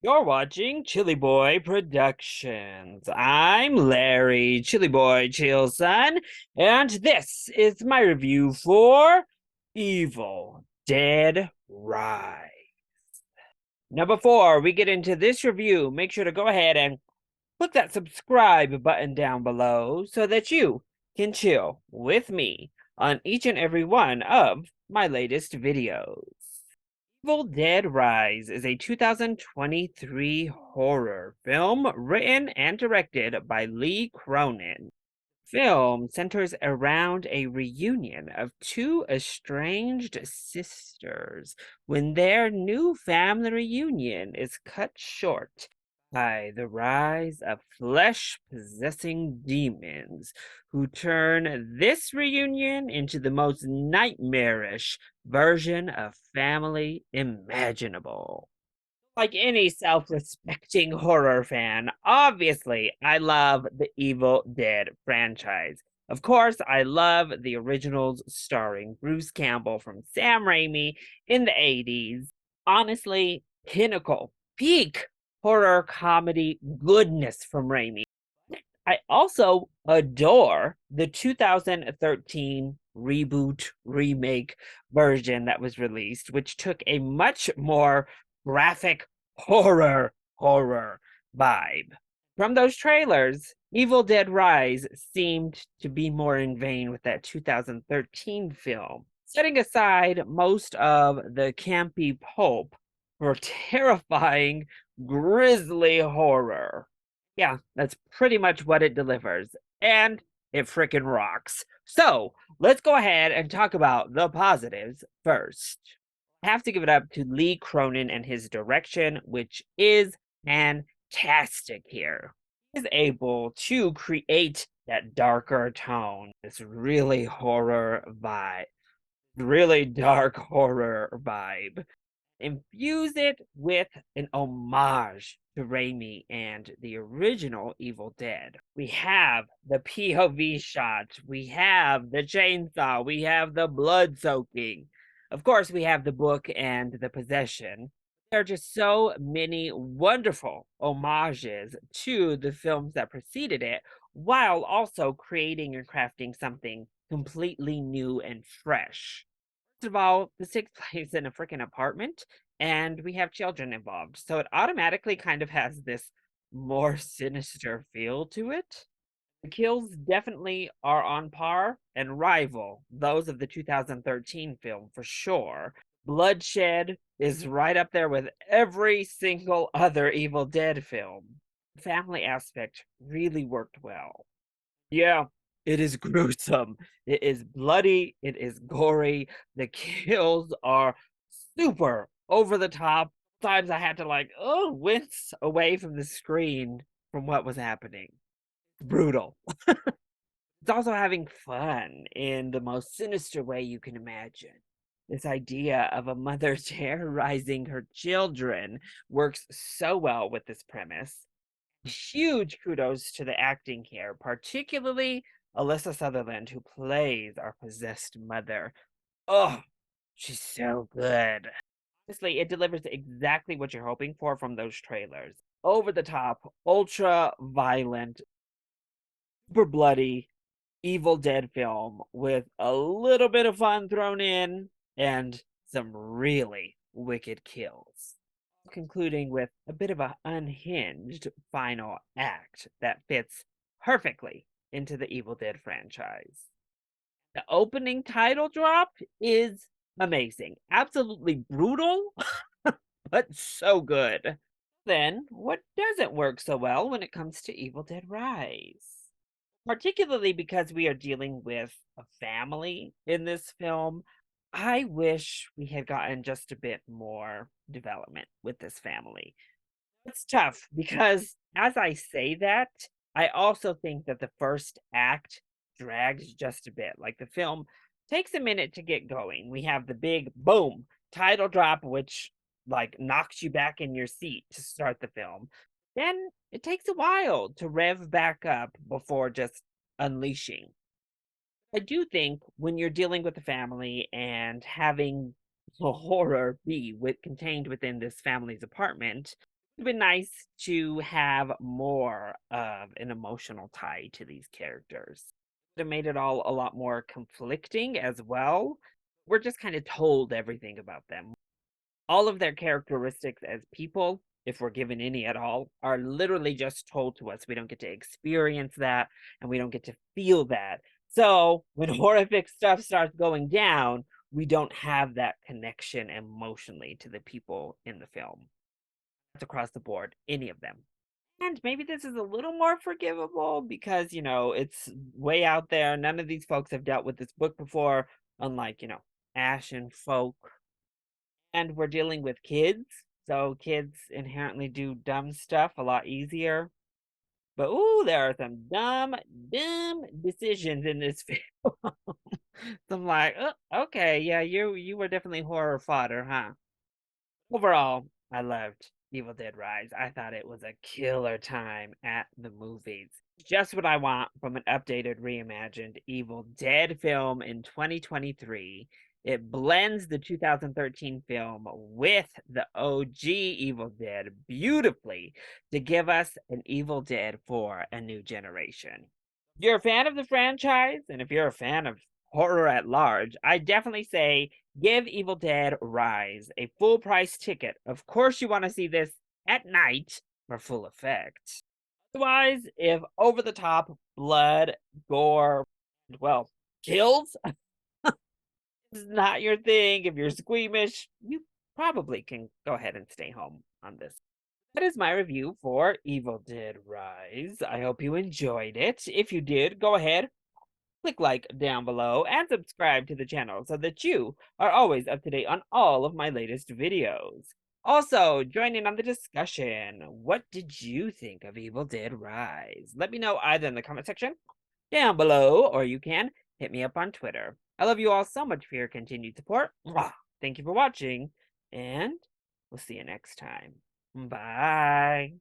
You're watching ChillyBoy Productions. I'm Larry, ChillyBoy Chillson, and this is my review for Evil Dead Rise. Now, before we get into this review, make sure to go ahead and click that subscribe button down below so that you can chill with me on each and every one of my latest videos. Evil Dead Rise is a 2023 horror film written and directed by Lee Cronin. Film centers around a reunion of two estranged sisters when their new family reunion is cut short by the rise of flesh possessing demons who turn this reunion into the most nightmarish version of family imaginable. Like any self-respecting horror fan, obviously, I love the Evil Dead franchise. Of course, I love the originals starring Bruce Campbell from Sam Raimi in the 80s. Honestly, pinnacle, peak horror comedy goodness from Raimi. I also adore the 2013 reboot remake version that was released, which took a much more graphic horror vibe. From those trailers, Evil Dead Rise seemed to be more in vein with that 2013 film, setting aside most of the campy pulp for terrifying, grisly horror. Yeah, that's pretty much what it delivers, and it frickin' rocks. So, let's go ahead and talk about the positives first. I have to give it up to Lee Cronin and his direction, which is fantastic here. He's able to create that darker tone, this really dark horror vibe. Infuse it with an homage to Raimi and the original Evil Dead. We have the POV shot, we have the chainsaw, we have the blood soaking. Of course, we have the book and the possession. There are just so many wonderful homages to the films that preceded it, while also creating and crafting something completely new and fresh. First of all, this takes place in a freaking apartment, and we have children involved, so it automatically kind of has this more sinister feel to it. The kills definitely are on par and rival those of the 2013 film for sure. Bloodshed is right up there with every single other Evil Dead film. The family aspect really worked well. Yeah, it is gruesome. It is bloody, it is gory. The kills are super over the top. Times I had to wince away from the screen from what was happening. Brutal. It's also having fun in the most sinister way you can imagine. This idea of a mother terrorizing her children works so well with this premise. Huge kudos to the acting here, particularly Alyssa Sutherland, who plays our possessed mother. Oh, she's so good. Honestly, it delivers exactly what you're hoping for from those trailers. Over the top, ultra violent, super bloody, Evil Dead film with a little bit of fun thrown in and some really wicked kills, concluding with a bit of an unhinged final act that fits perfectly into the Evil Dead franchise. The opening title drop is amazing, absolutely brutal, but so good. Then, what doesn't work so well when it comes to Evil Dead Rise? Particularly because we are dealing with a family in this film, I wish we had gotten just a bit more development with this family. It's tough because as I say that, I also think that the first act drags just a bit. Like the film takes a minute to get going. We have the big boom title drop, which knocks you back in your seat to start the film. Then it takes a while to rev back up before just unleashing. I do think when you're dealing with a family and having the horror be contained within this family's apartment, It's been nice to have more of an emotional tie to these characters. It made it all a lot more conflicting as well. We're just kind of told everything about them. All of their characteristics as people, if we're given any at all, are literally just told to us. We don't get to experience that and we don't get to feel that. So when horrific stuff starts going down, we don't have that connection emotionally to the people in the film. That's across the board, any of them. And maybe this is a little more forgivable because, it's way out there. None of these folks have dealt with this book before, unlike, Ashen folk. And we're dealing with kids, so kids inherently do dumb stuff a lot easier. But ooh, there are some dumb decisions in this film. So I'm like, oh, okay, yeah, you were definitely horror fodder, huh? Overall, I loved Evil Dead Rise. I thought it was a killer time at the movies. Just what I want from an updated, reimagined Evil Dead film in 2023. It blends the 2013 film with the OG Evil Dead beautifully to give us an Evil Dead for a new generation. If you're a fan of the franchise, and if you're a fan of horror at large, I definitely say give Evil Dead Rise a full price ticket. Of course, you want to see this at night for full effect. Otherwise, if over the top blood, gore, well, kills is not your thing, if you're squeamish, you probably can go ahead and stay home on this. That is my review for Evil Dead Rise. I hope you enjoyed it. If you did, go ahead, click like down below and subscribe to the channel so that you are always up to date on all of my latest videos. Also, join in on the discussion. What did you think of Evil Dead Rise? Let me know either in the comment section down below or you can hit me up on Twitter. I love you all so much for your continued support. Mwah! Thank you for watching, and we'll see you next time. Bye.